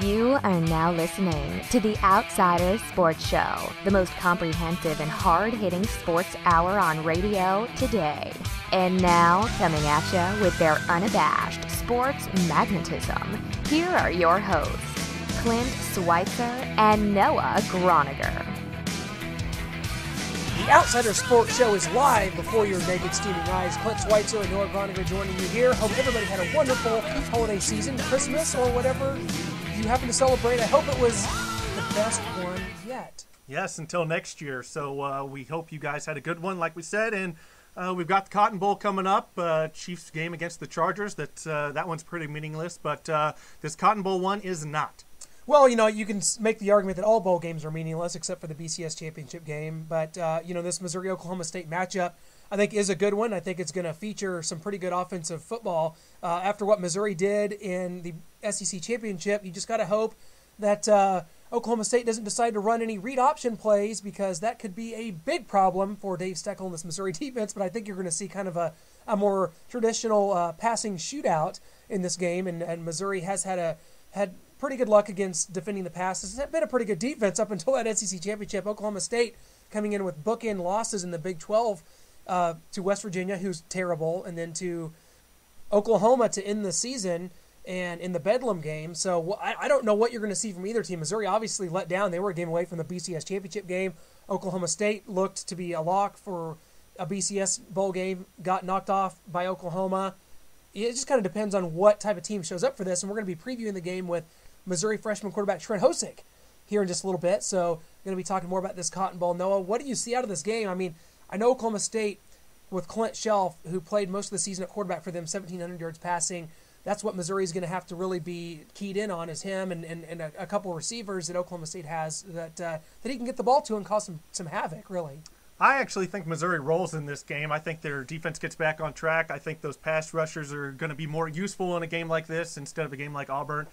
You are now listening to the Outsiders Sports Show, the most comprehensive and hard-hitting sports hour on radio today. And now, coming at you with their unabashed sports magnetism, here are your hosts, Clint, Switzer, and Noah Groniger. The Outsiders Sports Show is live before your naked steaming eyes. Clint, Switzer, and Noah Groniger joining you here. Hope everybody had a wonderful holiday season, Christmas, or whatever you happen to celebrate. I hope it was the best one yet. Yes, until next year. So we hope you guys had a good one, like we said. And we've got the Cotton Bowl coming up. Chiefs game against the Chargers. That one's pretty meaningless. But this Cotton Bowl one is not. Well, you know, you can make the argument that all bowl games are meaningless except for the BCS championship game. But, this Missouri-Oklahoma State matchup, I think, is a good one. I think it's going to feature some pretty good offensive football. After what Missouri did in the SEC championship, you just got to hope that Oklahoma State doesn't decide to run any read option plays, because that could be a big problem for Dave Steckel and this Missouri defense. But I think you're going to see kind of a more traditional passing shootout in this game. And Missouri has had pretty good luck against defending the passes. It's been a pretty good defense up until that SEC championship. Oklahoma State coming in with bookend losses in the Big 12 to West Virginia, who's terrible, and then to Oklahoma to end the season and in the Bedlam game. So I don't know what you're going to see from either team. Missouri obviously let down. They were a game away from the BCS championship game. Oklahoma State looked to be a lock for a BCS bowl game, got knocked off by Oklahoma. It just kind of depends on what type of team shows up for this, and we're going to be previewing the game with Missouri freshman quarterback Trent Hosick here in just a little bit. So going to be talking more about this Cotton Bowl. Noah, what do you see out of this game? I mean, I know Oklahoma State with Clint, who played most of the season at quarterback for them, 1,700 yards passing. That's what Missouri is going to have to really be keyed in on, is him and a couple of receivers that Oklahoma State has that he can get the ball to and cause some havoc, really. I actually think Missouri rolls in this game. I think their defense gets back on track. I think those pass rushers are going to be more useful in a game like this instead of a game like Auburn.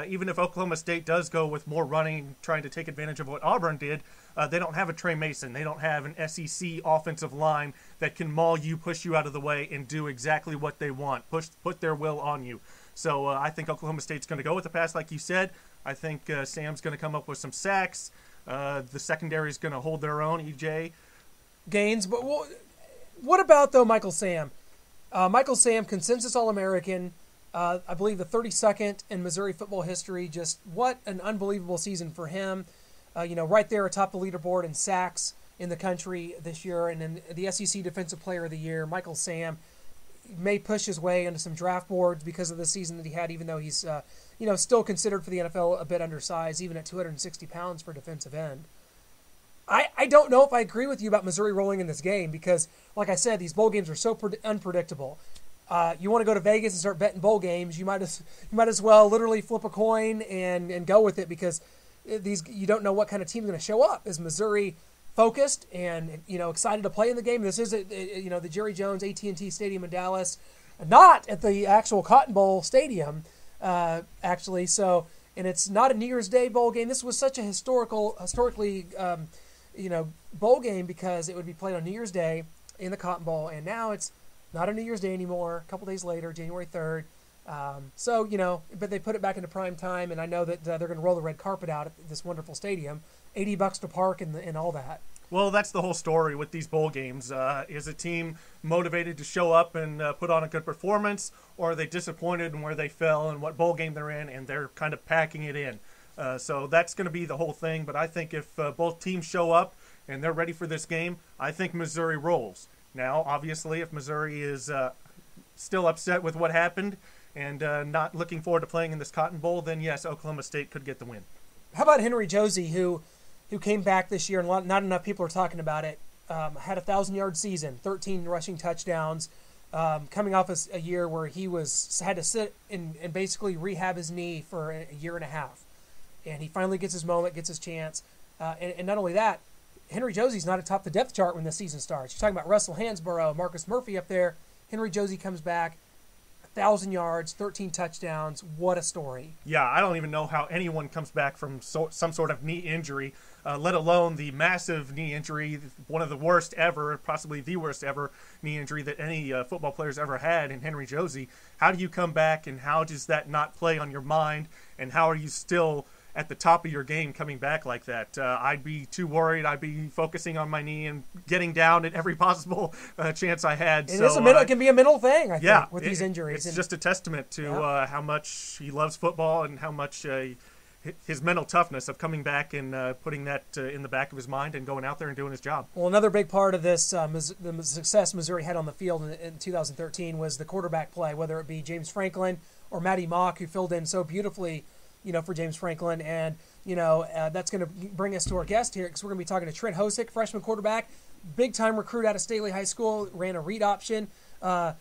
Even if Oklahoma State does go with more running, trying to take advantage of what Auburn did, they don't have a Trey Mason. They don't have an SEC offensive line that can maul you, push you out of the way, and do exactly what they want, put their will on you. So I think Oklahoma State's going to go with the pass, like you said. I think Sam's going to come up with some sacks. The secondary is going to hold their own, EJ. Gaines, but what about, though, Michael Sam? Michael Sam, consensus All-American, I believe the 32nd in Missouri football history. Just what an unbelievable season for him. Right there atop the leaderboard in sacks in the country this year, and then the SEC Defensive Player of the Year. Michael Sam may push his way into some draft boards because of the season that he had, even though he's still considered for the NFL a bit undersized, even at 260 pounds for defensive end. I don't know if I agree with you about Missouri rolling in this game because, like I said, these bowl games are so unpredictable. You want to go to Vegas and start betting bowl games, you might as well literally flip a coin and go with it, because you don't know what kind of team's going to show up. Is Missouri focused and excited to play in the game? This is the Jerry Jones AT&T Stadium in Dallas, not at the actual Cotton Bowl Stadium actually. So, and it's not a New Year's Day bowl game. This was such a historically bowl game because it would be played on New Year's Day in the Cotton Bowl, and now it's not a New Year's Day anymore. A couple days later, January 3rd. But they put it back into prime time, and I know that they're going to roll the red carpet out at this wonderful stadium, $80 to park and all that. Well, that's the whole story with these bowl games. Is a team motivated to show up and put on a good performance, or are they disappointed in where they fell and what bowl game they're in, and they're kind of packing it in? So that's going to be the whole thing. But I think if both teams show up and they're ready for this game, I think Missouri rolls. Now, obviously, if Missouri is still upset with what happened and not looking forward to playing in this Cotton Bowl, then yes, Oklahoma State could get the win. How about Henry Josie, who came back this year, and not enough people are talking about it, had a 1,000-yard season, 13 rushing touchdowns, coming off a year where he had to sit and basically rehab his knee for a year and a half. And he finally gets his moment, gets his chance. And not only that, Henry Josie's not atop the depth chart when the season starts. You're talking about Russell Hansborough, Marcus Murphy up there. Henry Josie comes back, 1,000 yards, 13 touchdowns. What a story. Yeah, I don't even know how anyone comes back from some sort of knee injury, let alone the massive knee injury, one of the worst ever, possibly the worst ever knee injury that any football player's ever had in Henry Josie. How do you come back, and how does that not play on your mind, and how are you still at the top of your game coming back like that? I'd be too worried. I'd be focusing on my knee and getting down at every possible chance I had. It can be a mental thing, I think, with these injuries. It's just a testament to how much he loves football and how much his mental toughness of coming back and putting that in the back of his mind and going out there and doing his job. Well, another big part of this, the success Missouri had on the field in 2013 was the quarterback play, whether it be James Franklin or Matty Mock, who filled in so beautifully for James Franklin. And, that's going to bring us to our guest here, because we're going to be talking to Trent Hosick, freshman quarterback, big-time recruit out of Staley High School, ran a read option. The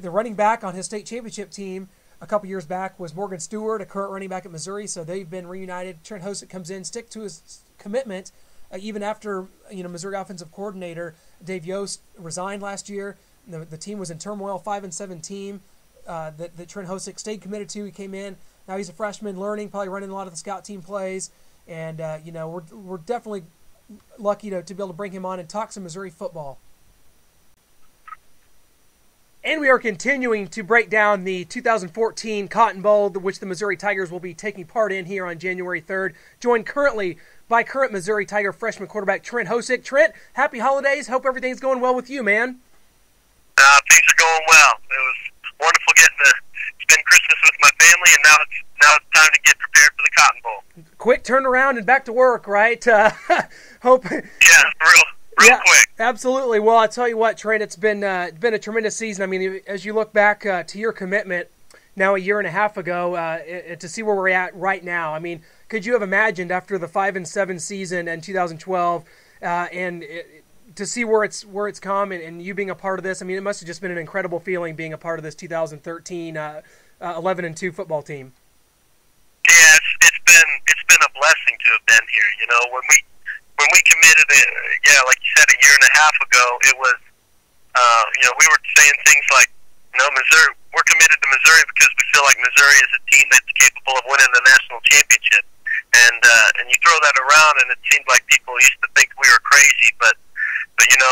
running back on his state championship team a couple years back was Morgan Stewart, a current running back at Missouri, so they've been reunited. Trent Hosick comes in, stick to his commitment, even after Missouri offensive coordinator Dave Yost resigned last year. The team was in turmoil, 5-7 team that Trent Hosick stayed committed to. He came in. Now he's a freshman, learning, probably running a lot of the scout team plays, and we're definitely lucky to be able to bring him on and talk some Missouri football. And we are continuing to break down the 2014 Cotton Bowl, which the Missouri Tigers will be taking part in here on January 3rd, joined currently by current Missouri Tiger freshman quarterback Trent Hosick. Trent, happy holidays. Hope everything's going well with you, man. Things are going well. It was wonderful getting to spend Christmas with my family, and now it's time to get prepared for the Cotton Bowl. Quick turnaround and back to work, right? Hope. Yeah, real quick. Absolutely. Well, I'll tell you what, Trent, it's been a tremendous season. I mean, as you look back to your commitment now a year and a half ago, to see where we're at right now, I mean, could you have imagined after the 5-7 season in 2012 to see where it's come and you being a part of this? I mean, it must have just been an incredible feeling being a part of this 2013 11-2 football team. Yeah, it's been a blessing to have been here. When we committed it, like you said, a year and a half ago, it was, we were saying things like, Missouri, we're committed to Missouri because we feel like Missouri is a team that's capable of winning the national championship. And you throw that around, and it seemed like people used to think we were crazy, but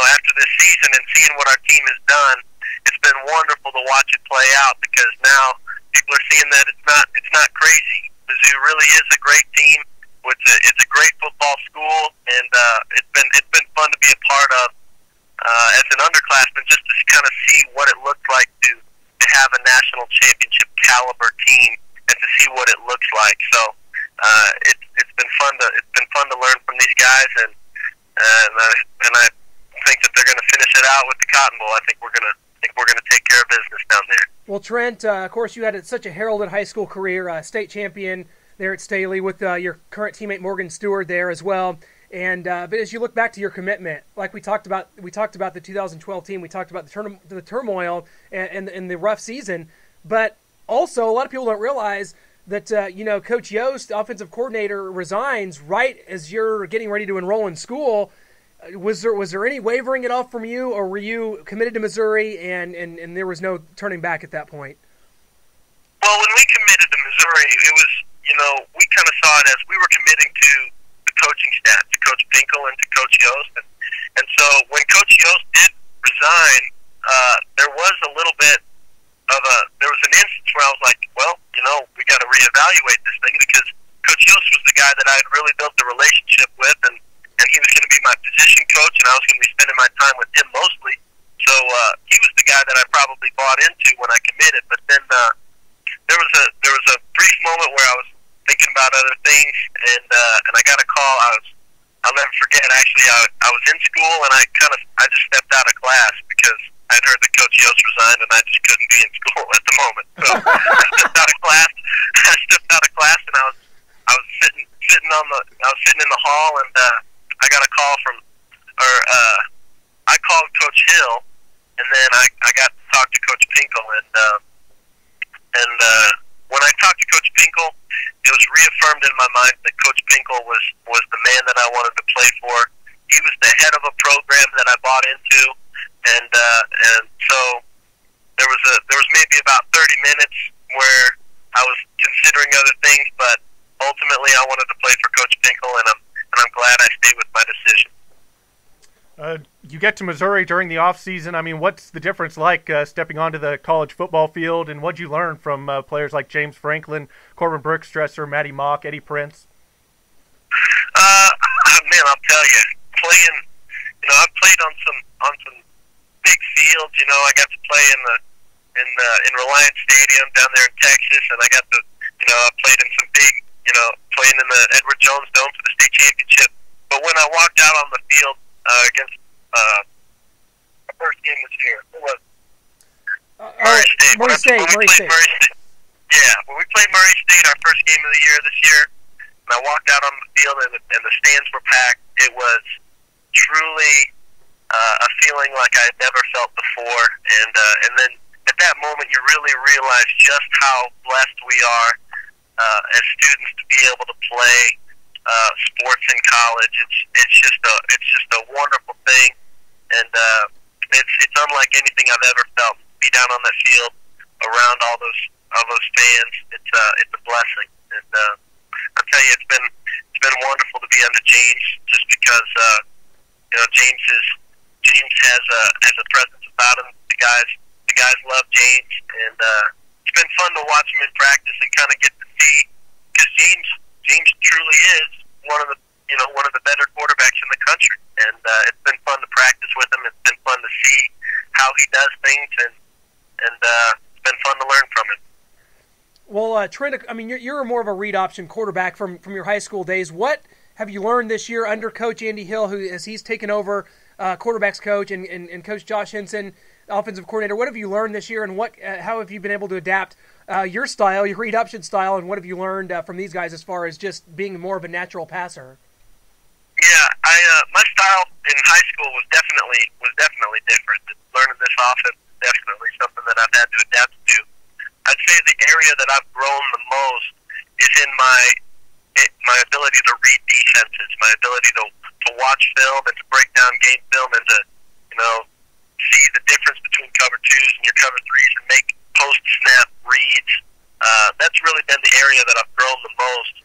after this season and seeing what our team has done, it's been wonderful to watch it play out, because now people are seeing that it's not crazy. Mizzou really is a great team. It's a great football school, and it's been fun to be a part of as an underclassman, just to kind of see what it looks like to have a national championship caliber team and to see what it looks like. So it's been fun to learn from these guys, and I think that they're going to finish it out with the Cotton Bowl. I think we're going to take care of business down there. Well, Trent, of course, you had such a heralded high school career, state champion there at Staley with your current teammate Morgan Stewart there as well. And but as you look back to your commitment, like we talked about the 2012 team, we talked about the turmoil and the rough season, but also a lot of people don't realize that Coach Yost, offensive coordinator, resigns right as you're getting ready to enroll in school. Was there any wavering at all from you, or were you committed to Missouri and there was no turning back at that point? Well, when we committed to Missouri, it was, we kind of saw it as we were committing to the coaching staff, to Coach Pinkel and to Coach Yost. And so when Coach Yost did resign, there was a little bit of there was an instance where I was like, well, we got to reevaluate this thing, because Coach Yost was the guy that I had really built the relationship with, and he was going to be my position coach, and I was going to be spending my time with him mostly. So he was the guy that I probably bought into when I committed. But then there was a brief moment where I was thinking about other things, and I got a call. I'll never forget. Actually, I was in school, and I just stepped out of class because I'd heard that Coach Yost resigned, and I just couldn't be in school at the moment. So I stepped out of class. And I was sitting in the hall, and I got a call I called Coach Hill, and then I got to talk to Coach Pinkel, and when I talked to Coach Pinkel, it was reaffirmed in my mind that Coach Pinkel was the man that I wanted to play for. He was the head of a program that I bought into, and so there was maybe about 30 minutes where I was considering other things, but ultimately I wanted to play for Coach Pinkel, and I'm glad I stayed with my decision. You get to Missouri during the off season. I mean, what's the difference like stepping onto the college football field, and what'd you learn from players like James Franklin, Corbin Brookstresser, Matty Mock, Eddie Prince? Man, I'll tell you, playing. I've played on some big fields. I got to play in Reliance Stadium down there in Texas, and I got to I played in some big playing in the Edward Jones Dome for the state championship. But when I walked out on the field against the first game this year, who was Murray State. Murray State. Yeah, when we played Murray State, our first game of the year this year, and I walked out on the field and the stands were packed. It was truly a feeling like I had never felt before, and then at that moment you really realize just how blessed we are as students to be able to play sports in college. It's just a wonderful thing, and it's unlike anything I've ever felt. Be down on that field around all those fans. It's a blessing, and I'll tell you, it's been wonderful to be under James, just because James has a presence about him. The guys love James, and it's been fun to watch him in practice and kind of get to see, because James truly is one of the better quarterbacks in the country, and it's been fun to practice with him. It's been fun to see how he does things, and it's been fun to learn from him. Well, Trent, I mean, you're more of a read option quarterback from your high school days. What have you learned this year under Coach Andy Hill, as he's taken over quarterbacks coach, and Coach Josh Henson, offensive coordinator? What have you learned this year, and how have you been able to adapt your style, your read option style, and what have you learned from these guys as far as just being more of a natural passer? Yeah, my style in high school was definitely different. Learning this offense is definitely something that I've had to adapt to. I'd say the area that I've grown the most is in my ability to read defenses, my ability to watch film and to break down game film, and to see the difference between cover twos and your cover threes and make post snap reads. That's really been the area that I've grown the most,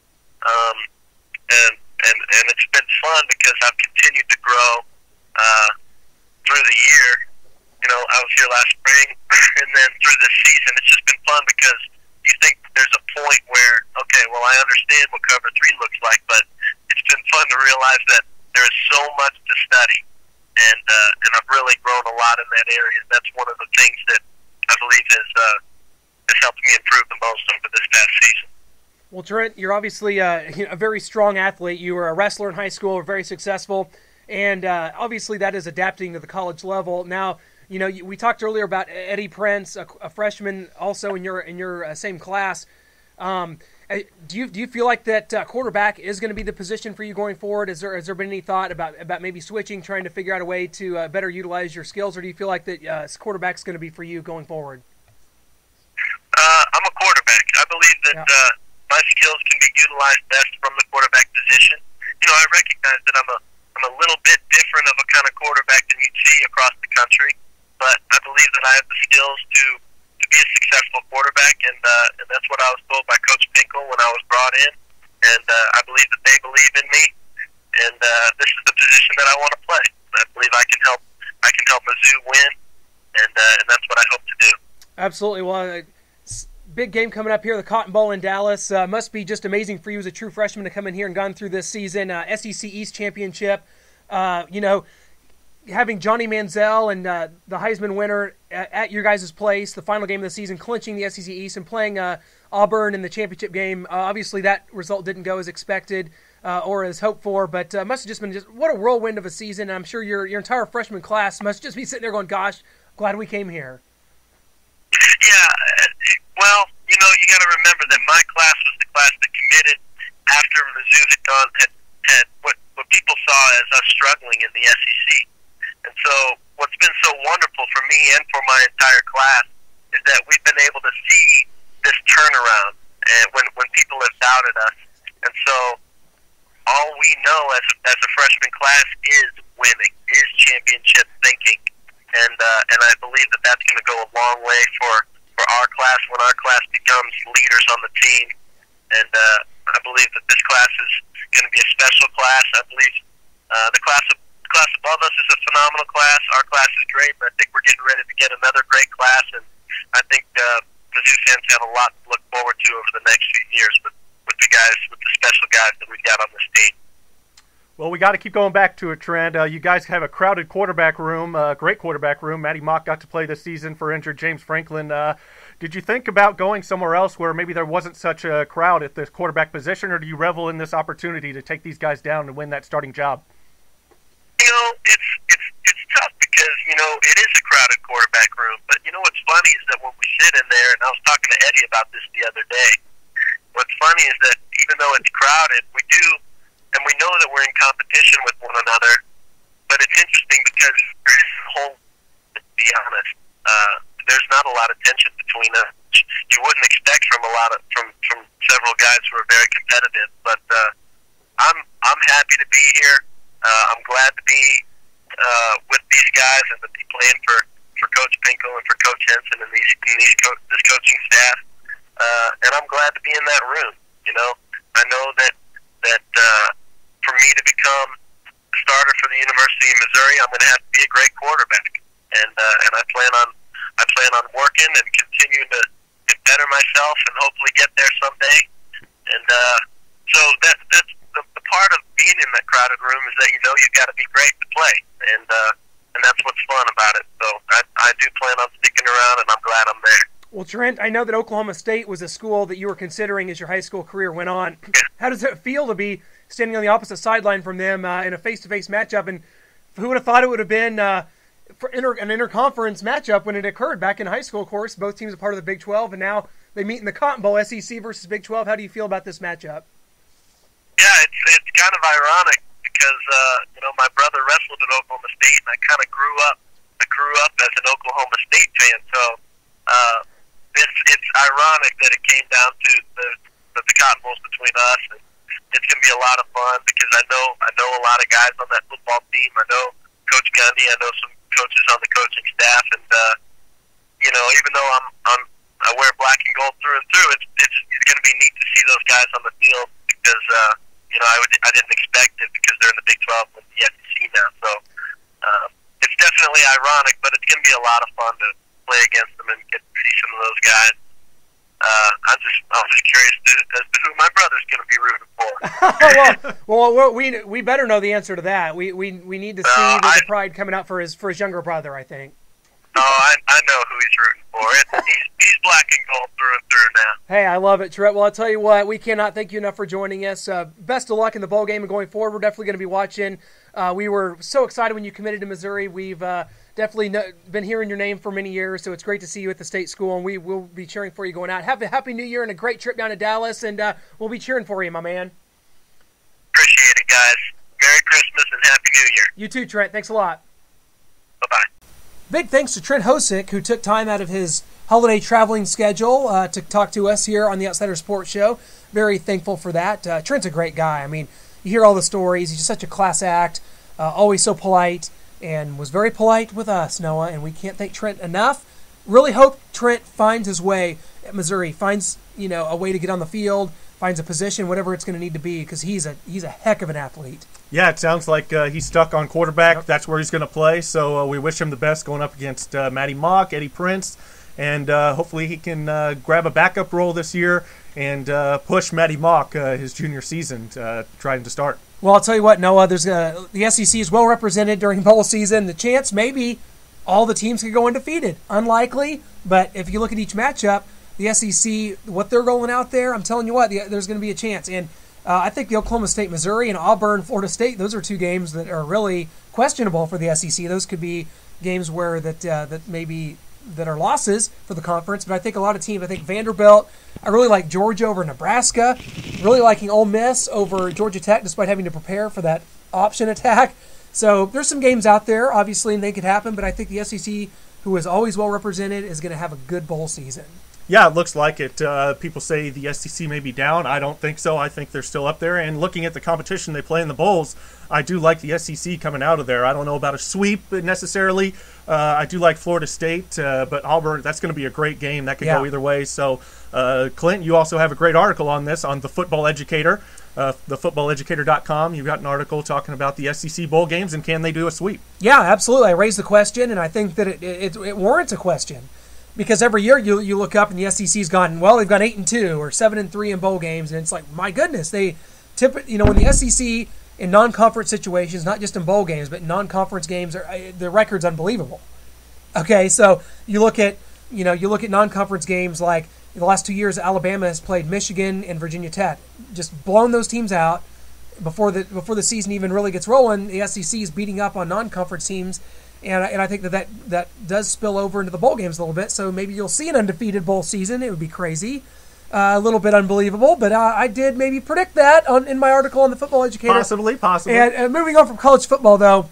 and it's been fun because I've continued to grow through the year. I was here last spring, and then through this season, it's just been fun because you think there's a point where, okay, well, I understand what cover three looks like, but it's been fun to realize that there is so much to study, and I've really grown a lot in that area. That's one of the things that I believe has helped me improve the most over this past season. Well, Trent, you're obviously a very strong athlete. You were a wrestler in high school, very successful, and obviously that is adapting to the college level. Now, we talked earlier about Eddie Prince, a freshman also in your same class. Do you feel like that quarterback is going to be the position for you going forward? Has there been any thought about maybe switching, trying to figure out a way to better utilize your skills, or do you feel like that quarterback's going to be for you going forward? I'm a quarterback. I believe that my skills can be utilized best from the quarterback position. I recognize that I'm a little bit different of a kind of quarterback than you'd see across the country, but I believe that I have the skills to be a successful quarterback, and that's what I was told by Coach Pinkel when I was brought in, and I believe that they believe in me, and this is the position that I want to play. I believe I can help Mizzou win, and that's what I hope to do. Absolutely. Well, big game coming up here, the Cotton Bowl in Dallas. Must be just amazing for you as a true freshman to come in here and gone through this season. SEC East Championship, having Johnny Manziel and the Heisman winner at your guys' place, the final game of the season, clinching the SEC East and playing Auburn in the championship game. Obviously, that result didn't go as expected or as hoped for, but must have just been what a whirlwind of a season. I'm sure your entire freshman class must just be sitting there going, gosh, glad we came here. Yeah, well, you got to remember that my class was the class that committed after Mizzou had what people saw as us struggling in the SEC. And so what's been so wonderful for me and for my entire class is that we've been able to see this turnaround and when people have doubted us. And so all we know as a freshman class is winning, is championship thinking. and I believe that that's going to go a long way for our class when our class becomes leaders on the team. And I believe that this class is going to be a special class. I believe the class above us is a phenomenal class. Our class is great, but I think we're getting ready to get another great class. And I think Mizzou fans have a lot to look forward to over the next few years with the special guys that we've got on this team. Well, we got to keep going back to it, Trent. You guys have a crowded quarterback room, great quarterback room. Matty Mock got to play this season for injured James Franklin. Did you think about going somewhere else where maybe there wasn't such a crowd at the quarterback position, or do you revel in this opportunity to take these guys down and win that starting job? It's tough because, it is a crowded quarterback room. But, what's funny is that when we sit in there, and I was talking to Eddie about this the other day, what's funny is that even though it's crowded, we do, and we know that we're in competition with one another, but it's interesting because there is a whole, to be honest, there's not a lot of tension between us. You wouldn't expect from several guys who are very competitive, but I'm happy to be here. I'm glad to be with these guys and to be playing for Coach Pinkel and for Coach Henson and this coaching staff. And I'm glad to be in that room. I know that for me to become a starter for the University of Missouri, I'm going to have to be a great quarterback, and I plan on working and continuing to better myself and hopefully get there someday. And so that's the part of being in that crowded room is that you've got to be great to play, and that's what's fun about it. So I do plan on sticking around, and I'm glad I'm there. Well, Trent, I know that Oklahoma State was a school that you were considering as your high school career went on. How does it feel to be standing on the opposite sideline from them in a face-to-face matchup? And who would have thought it would have been for an interconference matchup when it occurred back in high school, of course? Both teams are part of the Big 12, and now they meet in the Cotton Bowl, SEC versus Big 12. How do you feel about this matchup? Yeah, it's kind of ironic because, my brother wrestled at Oklahoma State, and I kind of grew up as an Oklahoma State fan, so it's ironic that it came down to the Cotton Bowls between us, and it's going to be a lot of fun because I know a lot of guys on that football team. I know Coach Gundy. I know some coaches on the coaching staff, and even though I wear black and gold through and through, it's going to be neat to see those guys on the field because I didn't expect it because they're in the Big 12 with the SEC now. So it's definitely ironic, but it's going to be a lot of fun to play against them and get to see some of those guys. I'm just curious as to who my brother's going to be rooting for. well, we better know the answer to that. We need to see the pride coming out for his younger brother, I think. No, I know who he's rooting for. He's black and gold through and through now. Hey, I love it, Trent. Well, I'll tell you what, we cannot thank you enough for joining us. Best of luck in the bowl game and going forward. We're definitely going to be watching. We were so excited when you committed to Missouri. We've definitely been hearing your name for many years, so it's great to see you at the state school, and we will be cheering for you going out. Have a happy New Year and a great trip down to Dallas, and we'll be cheering for you, my man. Appreciate it, guys. Merry Christmas and Happy New Year. You too, Trent. Thanks a lot. Bye-bye. Big thanks to Trent Hosick, who took time out of his holiday traveling schedule to talk to us here on the Outsider Sports Show. Very thankful for that. Trent's a great guy. I mean, you hear all the stories. He's just such a class act, always so polite, and was very polite with us, Noah, and we can't thank Trent enough. Really hope Trent finds his way at Missouri, finds a way to get on the field, finds a position, whatever it's going to need to be, because he's a heck of an athlete. Yeah, it sounds like he's stuck on quarterback. Yep. That's where he's going to play. So we wish him the best going up against Matty Mock, Eddie Prince, and hopefully he can grab a backup role this year and push Matty Mock his junior season, trying to start. Well, I'll tell you what, Noah, the SEC is well represented during bowl season. The chance maybe all the teams could go undefeated. Unlikely, but if you look at each matchup, the SEC, what they're rolling out there, I'm telling you what, there's going to be a chance. And I think the Oklahoma State, Missouri, and Auburn, Florida State, those are two games that are really questionable for the SEC. Those could be games where that are losses for the conference. But I think a lot of teams, I think Vanderbilt, I really like Georgia over Nebraska, really liking Ole Miss over Georgia Tech despite having to prepare for that option attack. So there's some games out there, obviously, and they could happen. But I think the SEC, who is always well represented, is going to have a good bowl season. Yeah, it looks like it. People say the SEC may be down. I don't think so. I think they're still up there. And looking at the competition they play in the bowls, I do like the SEC coming out of there. I don't know about a sweep necessarily. I do like Florida State, but Auburn, that's going to be a great game. That could go either way. So, Clint, you also have a great article on this on the Football Educator, thefootballeducator.com. You've got an article talking about the SEC bowl games and can they do a sweep? Yeah, absolutely. I raised the question, and I think that it warrants a question. Because every year you look up and the SEC's gone, well, they've gone 8-2 or 7-3 in bowl games, and it's like, my goodness, they when the SEC in non-conference situations, not just in bowl games, but in non-conference games, the record's unbelievable. Okay, so you look at non-conference games like the last 2 years, Alabama has played Michigan and Virginia Tech, just blown those teams out before the season even really gets rolling. The SEC is beating up on non-conference teams. And I think that does spill over into the bowl games a little bit. So maybe you'll see an undefeated bowl season. It would be crazy, a little bit unbelievable. But I did maybe predict that in my article on the Football Educator. Possibly. And moving on from college football, though,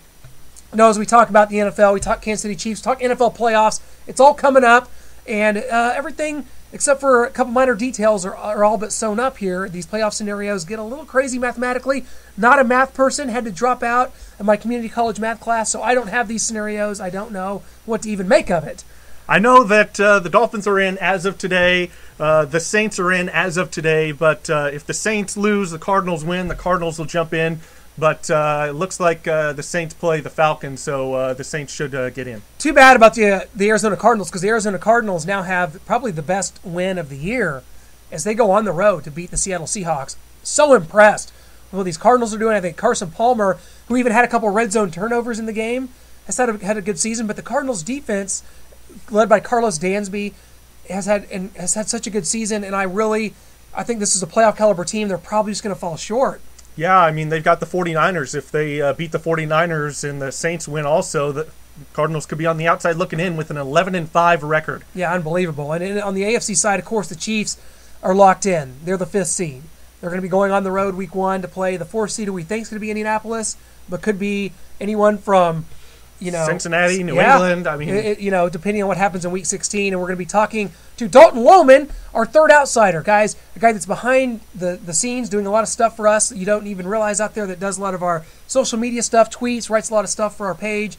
as we talk about the NFL, we talk Kansas City Chiefs, talk NFL playoffs. It's all coming up, and everything except for a couple minor details are all but sewn up here. These playoff scenarios get a little crazy mathematically. Not a math person, had to drop out of my community college math class, so I don't have these scenarios. I don't know what to even make of it. I know that the Dolphins are in as of today. The Saints are in as of today, but if the Saints lose, the Cardinals win. The Cardinals will jump in. But it looks like the Saints play the Falcons, so the Saints should get in. Too bad about the Arizona Cardinals, because the Arizona Cardinals now have probably the best win of the year as they go on the road to beat the Seattle Seahawks. So impressed with what these Cardinals are doing. I think Carson Palmer, who even had a couple of red zone turnovers in the game, has had a good season. But the Cardinals' defense, led by Carlos Dansby, has had such a good season. And I think this is a playoff caliber team. They're probably just going to fall short. Yeah, I mean, they've got the 49ers. If they beat the 49ers and the Saints win also, the Cardinals could be on the outside looking in with an 11-5 record. Yeah, unbelievable. And on the AFC side, of course, the Chiefs are locked in. They're the 5th seed. They're going to be going on the road week 1 to play the 4th seed, who we think is going to be Indianapolis, but could be anyone from, Cincinnati, New England. I mean, depending on what happens in week 16. And we're going to be talking to Dalton Loman, our third outsider, guys, a guy that's behind the scenes doing a lot of stuff for us that you don't even realize out there, that does a lot of our social media stuff, tweets, writes a lot of stuff for our page.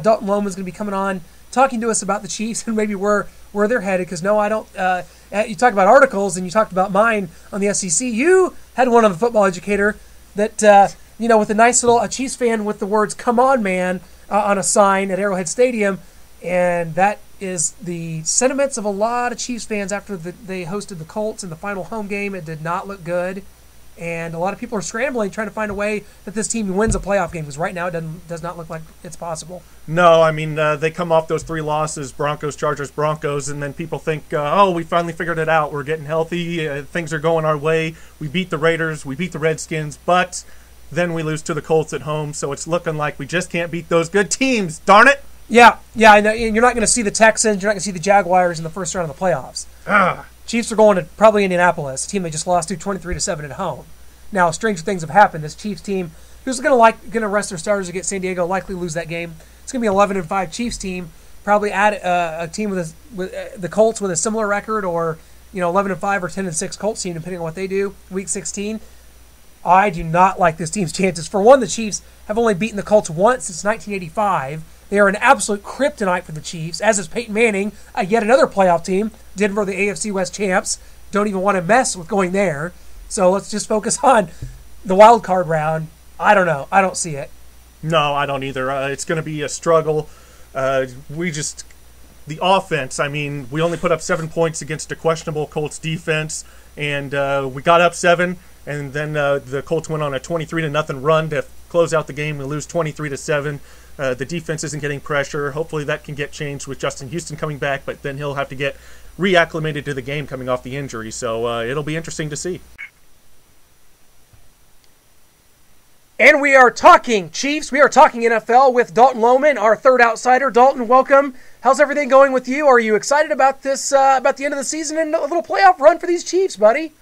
Dalton Loman's going to be coming on, talking to us about the Chiefs and maybe where they're headed. Because no, I don't. You talk about articles and you talked about mine on the SEC. You had one on the Football Educator that with a nice little Chiefs fan with the words "Come on, man" on a sign at Arrowhead Stadium, and that is the sentiments of a lot of Chiefs fans after they hosted the Colts in the final home game. It did not look good, and a lot of people are scrambling, trying to find a way that this team wins a playoff game, because right now it does not look like it's possible. No, I mean, they come off those 3 losses, Broncos, Chargers, Broncos, and then people think, we finally figured it out. We're getting healthy. Things are going our way. We beat the Raiders. We beat the Redskins, but then we lose to the Colts at home, so it's looking like we just can't beat those good teams. Darn it! Yeah, and you're not going to see the Texans, you're not going to see the Jaguars in the first round of the playoffs. Chiefs are going to probably Indianapolis, a team they just lost to 23-7 at home. Now, stranger things have happened. This Chiefs team, who's going to rest their starters against San Diego, likely lose that game. It's going to be an 11-5 Chiefs team. Probably add a team with the Colts with a similar record, or 11-5 or 10-6 Colts team, depending on what they do. Week 16. I do not like this team's chances. For one, the Chiefs have only beaten the Colts once since 1985. They are an absolute kryptonite for the Chiefs, as is Peyton Manning, yet another playoff team. Denver, the AFC West champs, don't even want to mess with going there. So let's just focus on the wild card round. I don't know. I don't see it. No, I don't either. It's going to be a struggle. The offense, I mean, we only put up 7 points against a questionable Colts defense, and we got up 7. And then the Colts went on a 23-0 run to close out the game. We lose 23-7. The defense isn't getting pressure. Hopefully that can get changed with Justin Houston coming back, but then he'll have to get reacclimated to the game coming off the injury. So it'll be interesting to see. And we are talking Chiefs. We are talking NFL with Dalton Loman, our third outsider. Dalton, welcome. How's everything going with you? Are you excited about this, about the end of the season and a little playoff run for these Chiefs, buddy?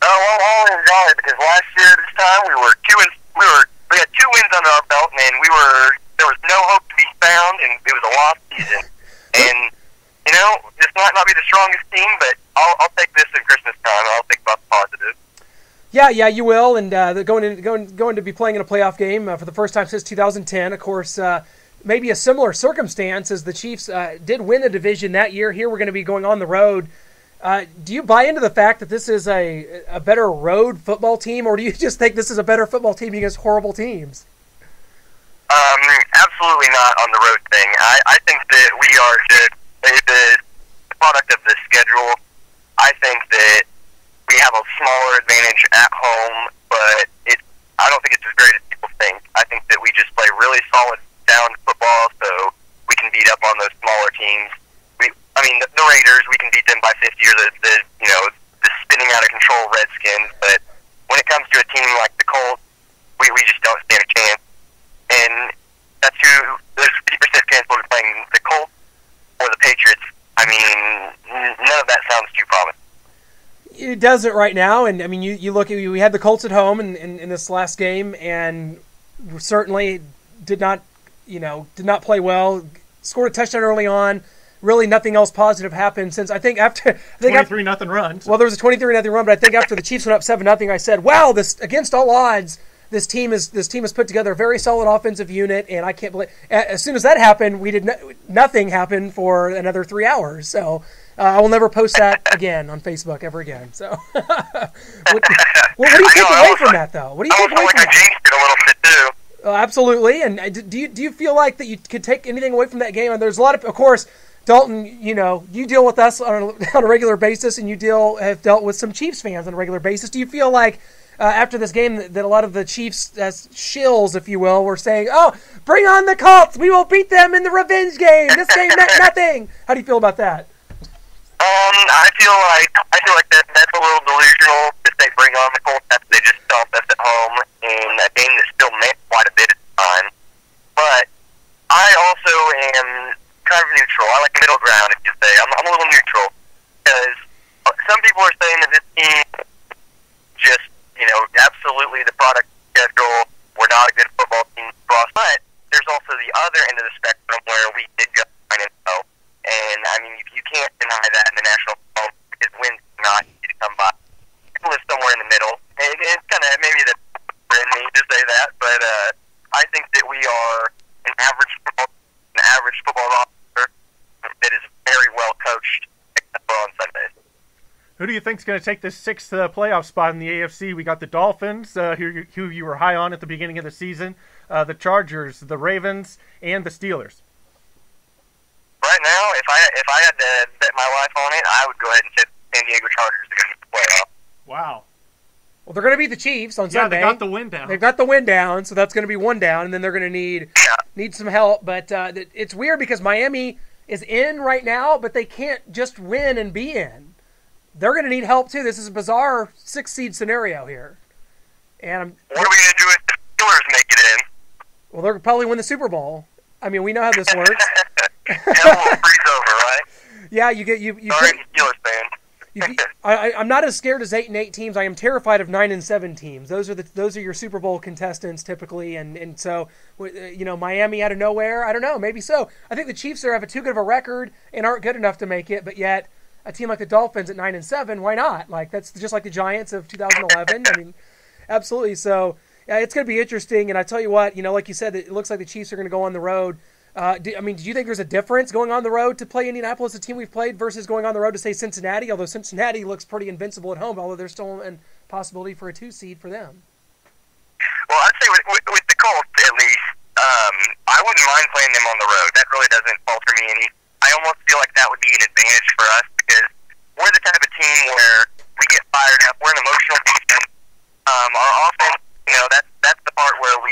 Oh, well, I'm always excited because last year this time we had 2 wins under our belt, and there was no hope to be found, and it was a lost season. And this might not be the strongest team, but I'll take this in Christmas time. I'll think about the positive. Yeah, you will, and they're going to be playing in a playoff game for the first time since 2010. Of course, maybe a similar circumstance as the Chiefs did win the division that year. Here we're going to be going on the road. Do you buy into the fact that this is a better road football team, or do you just think this is a better football team against horrible teams? Absolutely not on the road thing. I think that we are just the product of the schedule. I think that we have a smaller advantage at home, but I don't think it's as great as people think. I think that we just play really solid down football, so we can beat up on those smaller teams. The Raiders, we can beat them by 50, or the spinning out of control Redskins. But when it comes to a team like the Colts, we just don't stand a chance. And that's who there's 50% chance we'll be playing the Colts or the Patriots. None of that sounds too promising. It doesn't right now, and you look at we had the Colts at home in this last game, and certainly did not play well. Scored a touchdown early on. Really, nothing else positive happened since I think 23-0 run. Well, there was a 23-0 run, but I think after the Chiefs went up 7-0, I said, "Wow, this against all odds, this team has put together a very solid offensive unit," and I can't believe. As soon as that happened, we did nothing happen for another 3 hours. So I will never post that again on Facebook ever again. So, what do you take away from that, though? What do you take away from that? I jinxed it a little bit too. Absolutely, and do you feel like that you could take anything away from that game? And there's a lot of course. Dalton, you deal with us on a regular basis, and have dealt with some Chiefs fans on a regular basis. Do you feel like after this game that a lot of the Chiefs shills, if you will, were saying, "Oh, bring on the Colts! We will beat them in the revenge game. This game meant nothing." How do you feel about that? I feel like that's a little delusional to say bring on the Colts after they just stomped us at home in a game that still meant quite a bit at the time. But I also am kind of neutral. I like middle ground, if you say. I'm a little neutral because some people are saying that this team just, absolutely the product schedule. We're not a good football team across, but there's also the other end of the spectrum where we did go 9-0, and you can't deny that in the national football because wins are not easy to come by. I live somewhere in the middle. It's kind of maybe the in me to say that, but I think that we are an average football roster that is very well coached, except for on Sundays. Who do you think is going to take this sixth playoff spot in the AFC? We got the Dolphins, who you were high on at the beginning of the season, the Chargers, the Ravens, and the Steelers. Right now, if I had to bet my life on it, I would go ahead and say the San Diego Chargers are going to get the playoff. Wow. Well, they're going to beat the Chiefs on Sunday. Yeah, they got the win down. They've got the win down, so that's going to be one down, and then they're going to need some help. But it's weird because Miami is in right now, but they can't just win and be in. They're going to need help, too. This is a bizarre 6-seed scenario here. And what are we going to do if the Steelers make it in? Well, they'll probably win the Super Bowl. We know how this works. Hell will freeze over, right? Yeah, you Sorry, Steelers fan. I'm not as scared as 8-8 teams. I am terrified of 9-7 teams. Those are your Super Bowl contestants typically, and so Miami out of nowhere. I don't know, maybe so. I think the Chiefs have too good of a record and aren't good enough to make it, but yet a team like the Dolphins at 9-7, why not? Like that's just like the Giants of 2011. Absolutely. So it's going to be interesting. And I tell you what, like you said, it looks like the Chiefs are going to go on the road. Do you think there's a difference going on the road to play Indianapolis, a team we've played, versus going on the road to, say, Cincinnati? Although Cincinnati looks pretty invincible at home, although there's still a possibility for a 2-seed for them. Well, I'd say with the Colts, at least, I wouldn't mind playing them on the road. That really doesn't falter me any. I almost feel like that would be an advantage for us because we're the type of team where we get fired up. We're an emotional defense. Our offense, that's the part where we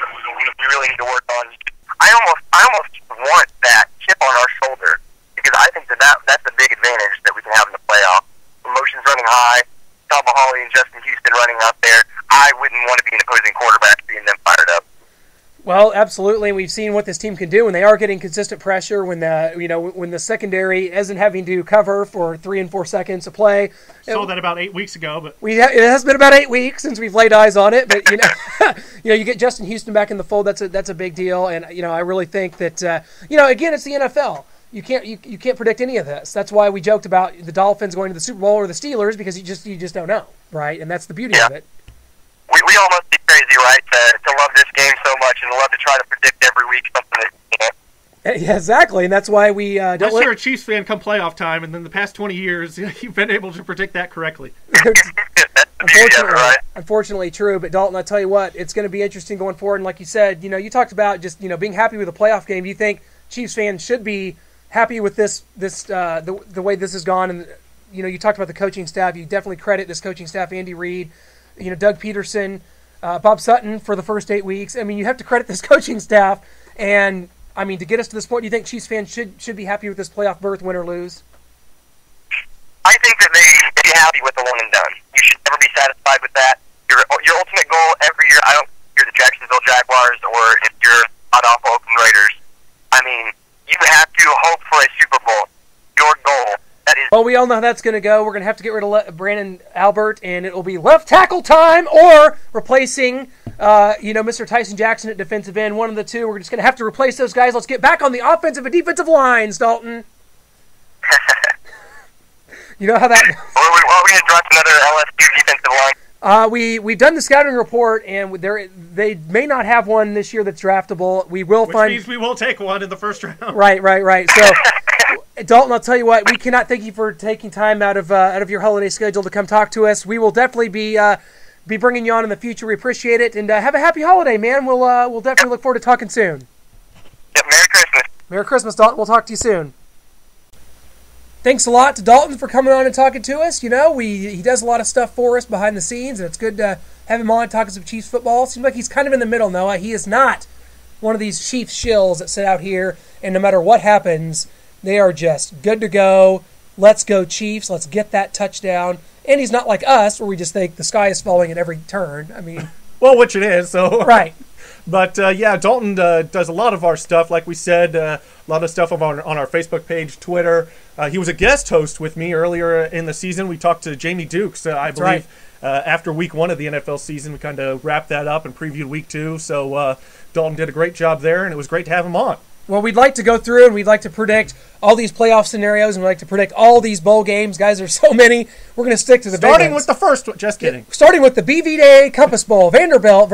really need to work on. I almost want that chip on our shoulder because I think that's a big advantage that we can have in the playoffs. Emotions running high, Tom Holly and Justin Houston running out there. I wouldn't want to be an opposing quarterback seeing them fired up. Well, absolutely, and we've seen what this team can do when they are getting consistent pressure. When the secondary isn't having to cover for 3 and 4 seconds of play. Saw that about 8 weeks ago, but it has been about 8 weeks since we've laid eyes on it. But you get Justin Houston back in the fold. That's a big deal, and I really think that again, it's the NFL. you can't predict any of this. That's why we joked about the Dolphins going to the Super Bowl or the Steelers, because you just don't know, right? And that's the beauty of it. We all must be crazy, right, to love this game so much and love to try to predict every week something that, Yeah, exactly, and that's why we don't. Unless you're a Chiefs fan come playoff time, and then the past 20 years, you've been able to predict that correctly. Unfortunately, true. But Dalton, I tell you what, it's going to be interesting going forward. And like you said, you talked about just being happy with a playoff game. Do you think Chiefs fans should be happy with the way this has gone? And you talked about the coaching staff. You definitely credit this coaching staff: Andy Reid, Doug Peterson, Bob Sutton for the first 8 weeks. I mean, you have to credit this coaching staff. And I mean, to get us to this point, do you think Chiefs fans should be happy with this playoff berth, win or lose? I think that they should be happy with the one and done. You should never be satisfied with that. Your ultimate goal every year, I don't care if you're the Jacksonville Jaguars or if you're god-awful Oakland Raiders. I mean, you have to hope for a Super Bowl. Your goal. That is. Well, we all know how that's going to go. We're going to have to get rid of Brandon Albert, and it will be left tackle time or replacing, Mr. Tyson Jackson at defensive end. One of the two. We're just going to have to replace those guys. Let's get back on the offensive and defensive lines, Dalton. You know how that. Are we going to draft another LSU defensive line? We've done the scouting report, and they may not have one this year that's draftable. We will Which find. means we will take one in the first round. Right. So, Dalton, I'll tell you what. We cannot thank you for taking time out of your holiday schedule to come talk to us. We will definitely be bringing you on in the future. We appreciate it, and have a happy holiday, man. We'll definitely look forward to talking soon. Yep. Merry Christmas. Merry Christmas, Dalton. We'll talk to you soon. Thanks a lot to Dalton for coming on and talking to us. He does a lot of stuff for us behind the scenes, and it's good to have him on talking some Chiefs football. Seems like he's kind of in the middle, Noah. He is not one of these Chiefs shills that sit out here, and no matter what happens, they are just good to go. Let's go, Chiefs. Let's get that touchdown. And he's not like us, where we just think the sky is falling at every turn. I mean, well, which it is. So right. But, Dalton does a lot of our stuff. Like we said, a lot of stuff on our Facebook page, Twitter. He was a guest host with me earlier in the season. We talked to Jamie Dukes, I believe, right. After week 1 of the NFL season. We kind of wrapped that up and previewed week 2. So Dalton did a great job there, and it was great to have him on. Well, we'd like to go through and we'd like to predict all these playoff scenarios, and we'd like to predict all these bowl games. Guys, there's so many. We're going to stick to the Starting with the first one. Just kidding. Starting with the BV Day, Compass Bowl, Vanderbilt.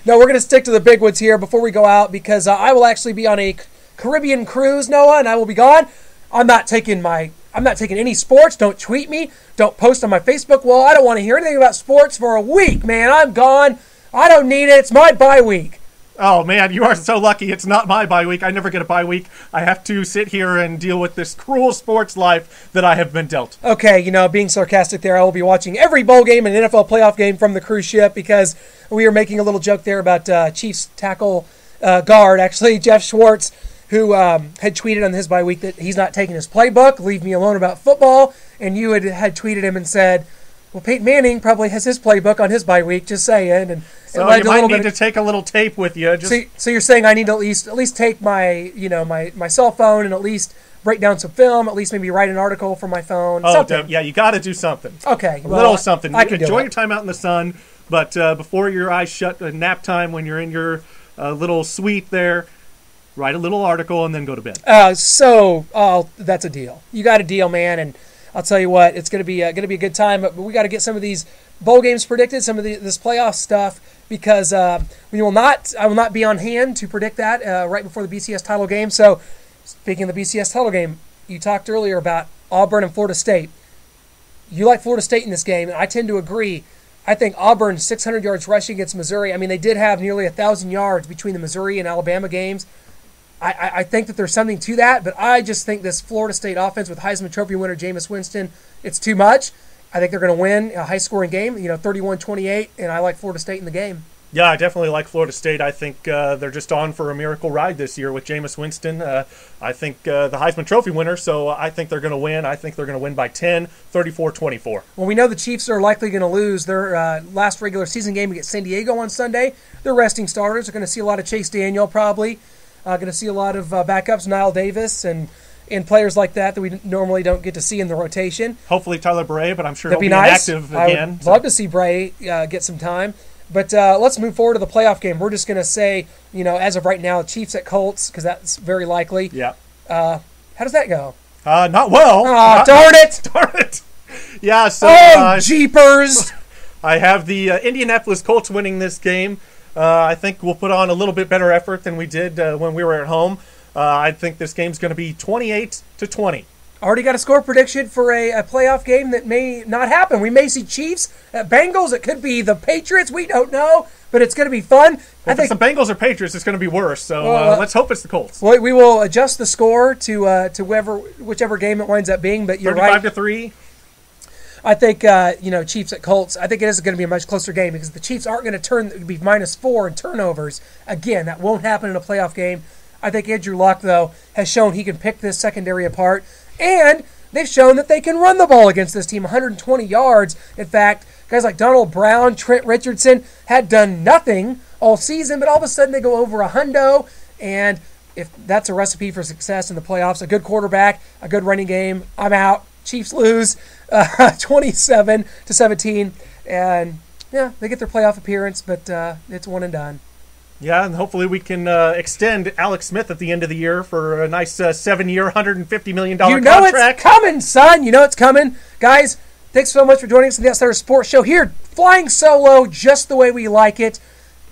No, we're going to stick to the big ones here before we go out, because I will actually be on a Caribbean cruise, Noah, and I will be gone. I'm not taking any sports. Don't tweet me. Don't post on my Facebook wall. I don't want to hear anything about sports for a week, man. I'm gone. I don't need it. It's my bye week. Oh, man, you are so lucky. It's not my bye week. I never get a bye week. I have to sit here and deal with this cruel sports life that I have been dealt. Okay, being sarcastic there, I will be watching every bowl game and NFL playoff game from the cruise ship, because we were making a little joke there about Chiefs tackle guard, actually, Jeff Schwartz, who had tweeted on his bye week that he's not taking his playbook, leave me alone about football, and you had tweeted him and said, well, Peyton Manning probably has his playbook on his bye week, just saying. And so you might need to take a little tape with you. So you're saying I need to at least take my my cell phone and at least break down some film, at least maybe write an article from my phone. Oh, something. Yeah, you got to do something. Okay. A little something. I can enjoy your time out in the sun, but before your eyes shut, nap time when you're in your little suite there, write a little article and then go to bed. That's a deal. You got a deal, man, and I'll tell you what, it's going to be a good time. But we got to get some of these bowl games predicted, some of this playoff stuff, because I will not be on hand to predict that right before the BCS title game. So, speaking of the BCS title game, you talked earlier about Auburn and Florida State. You like Florida State in this game, and I tend to agree. I think Auburn's 600 yards rushing against Missouri. I mean, they did have nearly 1,000 yards between the Missouri and Alabama games. I think that there's something to that, but I just think this Florida State offense with Heisman Trophy winner Jameis Winston, it's too much. I think they're going to win a high-scoring game, 31-28, and I like Florida State in the game. Yeah, I definitely like Florida State. I think they're just on for a miracle ride this year with Jameis Winston. I think the Heisman Trophy winner, so I think they're going to win. I think they're going to win by 10, 34-24. Well, we know the Chiefs are likely going to lose their last regular season game against San Diego on Sunday. They're resting starters. They're going to see a lot of Chase Daniel probably. Going to see a lot of backups, Nile Davis, and players like that we normally don't get to see in the rotation. Hopefully Tyler Bray, but I'm sure That'd he'll be nice. inactive again. I would love to see Bray get some time. But let's move forward to the playoff game. We're just going to say, as of right now, Chiefs at Colts, because that's very likely. Yeah. How does that go? Not well. Oh, darn it! Darn it. Yeah, so jeepers! I have the Indianapolis Colts winning this game. I think we'll put on a little bit better effort than we did when we were at home. I think this game's going to be 28-20. Already got a score prediction for a playoff game that may not happen. We may see Chiefs at Bengals. It could be the Patriots. We don't know, but it's going to be fun. Well, if it's the Bengals or Patriots, it's going to be worse. So let's hope it's the Colts. Well, we will adjust the score to whichever game it winds up being. But you're right. 35-3. I think Chiefs at Colts. I think it is going to be a much closer game because the Chiefs aren't going to be -4 in turnovers again. That won't happen in a playoff game. I think Andrew Luck though has shown he can pick this secondary apart. And they've shown that they can run the ball against this team, 120 yards. In fact, guys like Donald Brown, Trent Richardson had done nothing all season, but all of a sudden they go over a hundo. And if that's a recipe for success in the playoffs, a good quarterback, a good running game, I'm out. Chiefs lose 27-17. And, yeah, they get their playoff appearance, but it's one and done. Yeah, and hopefully we can extend Alex Smith at the end of the year for a nice 7-year, $150 million contract. You know it's coming, son. You know it's coming. Guys, thanks so much for joining us on the Outsider Sports Show here, flying solo just the way we like it.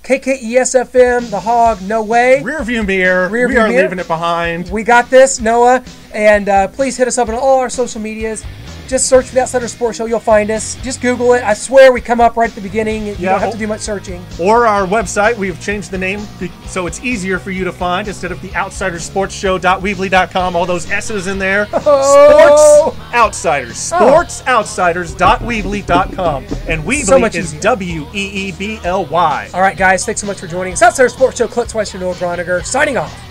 KKES-FM, The Hog, No Way. Rearview mirror. We are leaving it behind. We got this, Noah. And please hit us up on all our social medias. Just search for the Outsider Sports Show. You'll find us. Just Google it. I swear we come up right at the beginning. You don't have to do much searching. Or our website. We've changed the name so it's easier for you to find instead of the outsidersportsshow.weebly.com. All those S's in there. Sports Outsiders. Sportsoutsiders.weebly.com. And Weebly is WEEBLY. All right, guys. Thanks so much for joining us. Outsider Sports Show. Clint Switzer, Noah Groniger. Signing off.